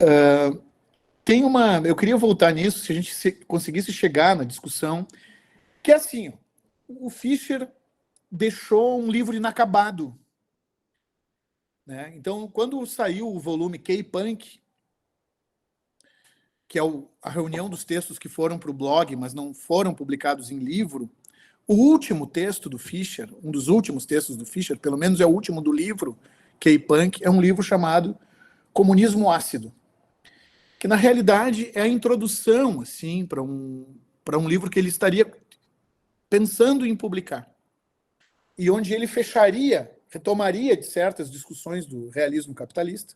Eu queria voltar nisso, se a gente conseguisse chegar na discussão, que é assim, o Fischer deixou um livro inacabado, né? Então, quando saiu o volume K-Punk, que é a reunião dos textos que foram para o blog, mas não foram publicados em livro, o último texto do Fischer, um dos últimos textos do Fischer, pelo menos é o último do livro K-Punk, é um livro chamado Comunismo Ácido, que na realidade é a introdução assim para um livro que ele estaria pensando em publicar, e onde ele retomaria de certas discussões do realismo capitalista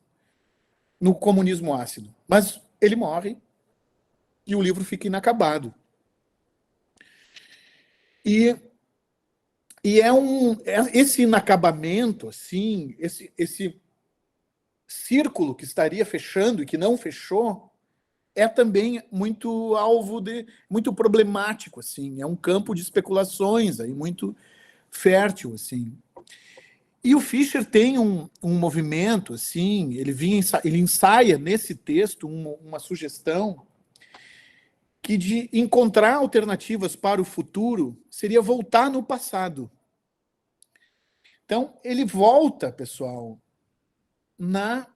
no comunismo ácido. Mas ele morre e o livro fica inacabado. E esse inacabamento, assim, esse círculo que estaria fechando e que não fechou, é também muito problemático, assim, é um campo de especulações aí muito fértil, assim. E o Fischer tem um movimento, assim, ele ensaia nesse texto uma sugestão que de encontrar alternativas para o futuro seria voltar no passado. Então, ele volta, pessoal, na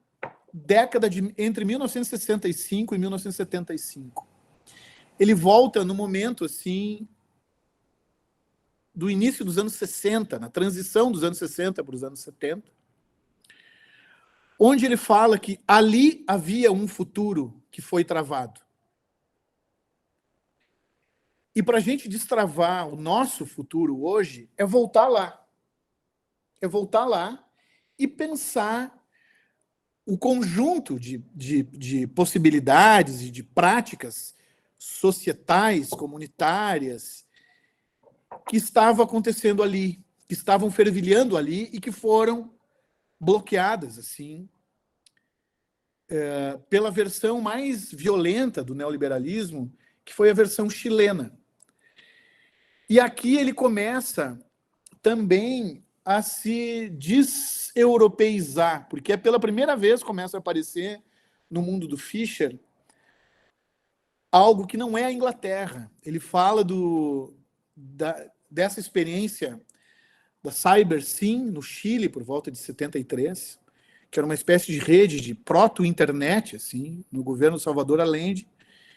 década entre 1965 e 1975. Ele volta no momento, assim, do início dos anos 60, na transição dos anos 60 para os anos 70, onde ele fala que ali havia um futuro que foi travado. E para a gente destravar o nosso futuro hoje, é voltar lá. É voltar lá e pensar o conjunto de possibilidades e de práticas societais, comunitárias, que estavam acontecendo ali, que estavam fervilhando ali e que foram bloqueadas, assim, pela versão mais violenta do neoliberalismo, que foi a versão chilena. E aqui ele começa também a se deseuropeizar, porque é pela primeira vez começa a aparecer no mundo do Fischer algo que não é a Inglaterra. Ele fala dessa experiência da CyberSyn no Chile por volta de 73, que era uma espécie de rede de proto-internet assim, no governo Salvador Allende,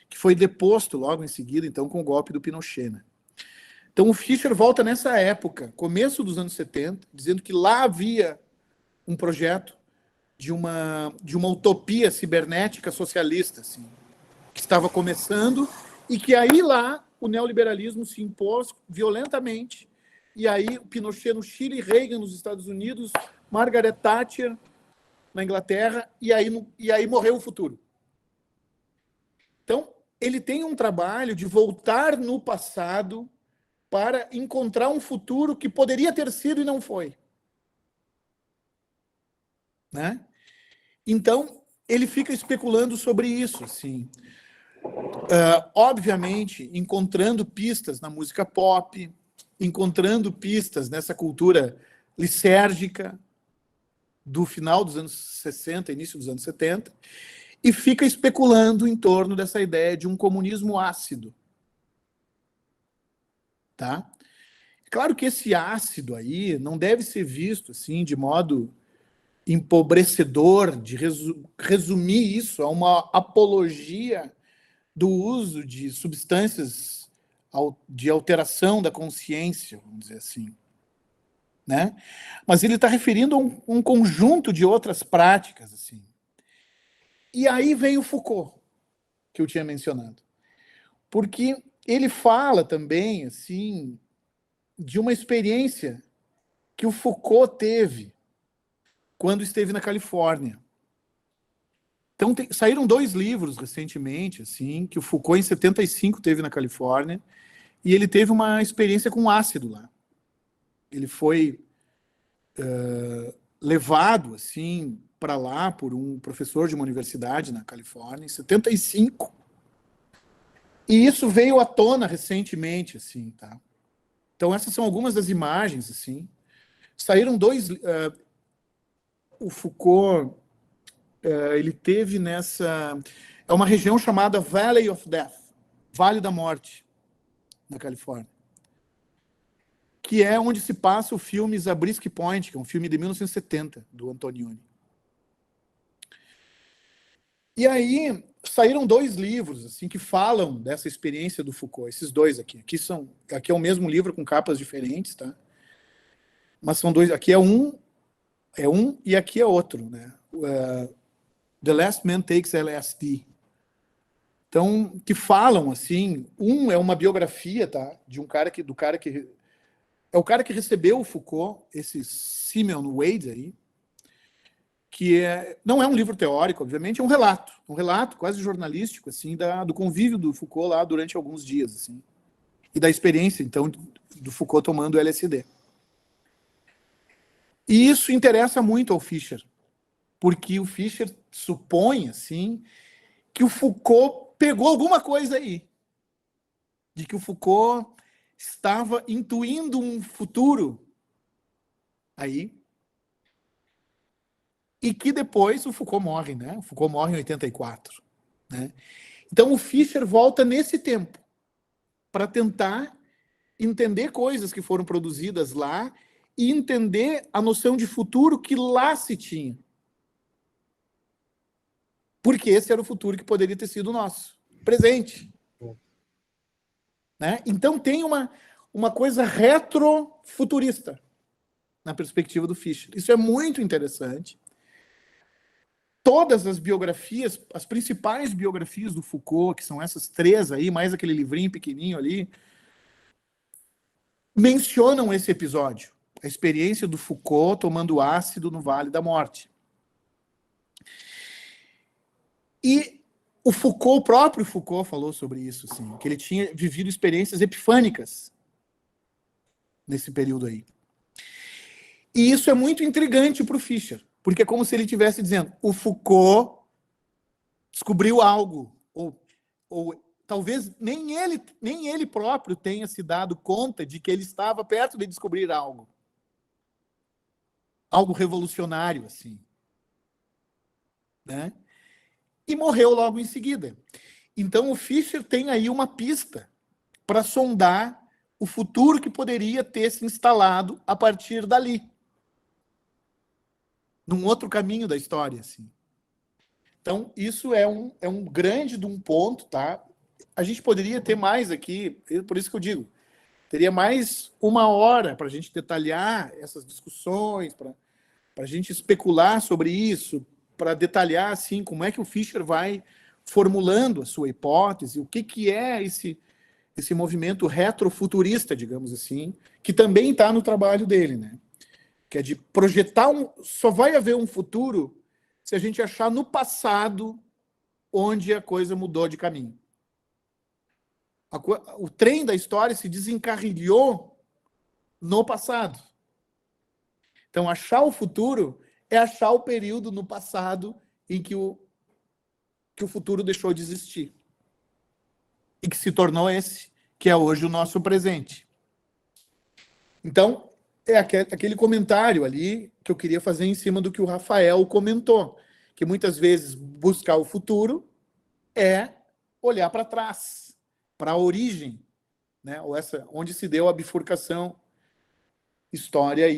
que foi deposto logo em seguida, então, com o golpe do Pinochet, né? Então, o Fischer volta nessa época, começo dos anos 70, dizendo que lá havia um projeto de uma utopia cibernética socialista, assim, que estava começando, e que aí lá o neoliberalismo se impôs violentamente, e aí o Pinochet no Chile, Reagan nos Estados Unidos, Margaret Thatcher na Inglaterra, e aí morreu o futuro. Então, ele tem um trabalho de voltar no passado para encontrar um futuro que poderia ter sido e não foi. Né? Então, ele fica especulando sobre isso, assim. Obviamente, encontrando pistas na música pop, encontrando pistas nessa cultura lisérgica do final dos anos 60, início dos anos 70, e fica especulando em torno dessa ideia de um comunismo ácido. Tá? Claro que esse ácido aí não deve ser visto assim de modo empobrecedor, de resumir isso a uma apologia do uso de substâncias de alteração da consciência, vamos dizer assim. Né? Mas ele está referindo a um conjunto de outras práticas. Assim. E aí vem o Foucault, que eu tinha mencionado. Porque ele fala também assim, de uma experiência que o Foucault teve quando esteve na Califórnia. Então, saíram 2 livros recentemente, assim, que o Foucault, em 75, teve na Califórnia, e ele teve uma experiência com ácido lá. Ele foi levado, assim, para lá por um professor de uma universidade na Califórnia, em 75, e isso veio à tona recentemente, assim, tá? Então, essas são algumas das imagens, assim. Saíram 2... o Foucault ele teve nessa... É uma região chamada Valley of Death, Vale da Morte, na Califórnia, que é onde se passa o filme Zabriskie Point, que é um filme de 1970, do Antonioni. E aí saíram 2 livros assim que falam dessa experiência do Foucault, esses 2 aqui. Aqui é o mesmo livro com capas diferentes, tá? Mas são 2, aqui é um e aqui é outro, né? The Last Man Takes LSD. Então, que falam assim, é uma biografia, tá? De um cara que é o cara que recebeu o Foucault, esse Simeon Wade aí, que não é um livro teórico, obviamente, é um relato quase jornalístico, assim, do convívio do Foucault lá durante alguns dias, assim, e da experiência, então, do Foucault tomando LSD. E isso interessa muito ao Fischer, porque o Fischer supõe, assim, que o Foucault pegou alguma coisa aí, de que o Foucault estava intuindo um futuro aí, e que depois o Foucault morre, né? O Foucault morre em 84, né? Então o Fischer volta nesse tempo para tentar entender coisas que foram produzidas lá e entender a noção de futuro que lá se tinha. Porque esse era o futuro que poderia ter sido nosso, presente. Né? Então tem uma coisa retrofuturista na perspectiva do Fischer. Isso é muito interessante. Todas as biografias, as principais biografias do Foucault, que são essas 3 aí, mais aquele livrinho pequenininho ali, mencionam esse episódio, a experiência do Foucault tomando ácido no Vale da Morte. E o próprio Foucault falou sobre isso, assim, que ele tinha vivido experiências epifânicas nesse período aí. E isso é muito intrigante para o Fischer, porque é como se ele estivesse dizendo, o Foucault descobriu algo, ou talvez nem ele próprio tenha se dado conta de que ele estava perto de descobrir algo revolucionário, assim, né? E morreu logo em seguida. Então o Fischer tem aí uma pista para sondar o futuro que poderia ter se instalado a partir dali, num outro caminho da história, assim. Então isso é um grande de um ponto, tá? A gente poderia ter mais aqui, por isso que eu digo, teria mais 1 hora para a gente detalhar essas discussões, para a gente especular sobre isso, para detalhar assim como é que o Fischer vai formulando a sua hipótese, o que é esse movimento retrofuturista, digamos assim, que também está no trabalho dele, né? Que é de projetar só vai haver um futuro se a gente achar no passado onde a coisa mudou de caminho. O trem da história se desencarrilhou no passado. Então, achar o futuro é achar o período no passado em que o futuro deixou de existir. E que se tornou esse, que é hoje o nosso presente. Então, é aquele comentário ali que eu queria fazer em cima do que o Rafael comentou, que muitas vezes buscar o futuro é olhar para trás, para a origem, né? Ou onde se deu a bifurcação história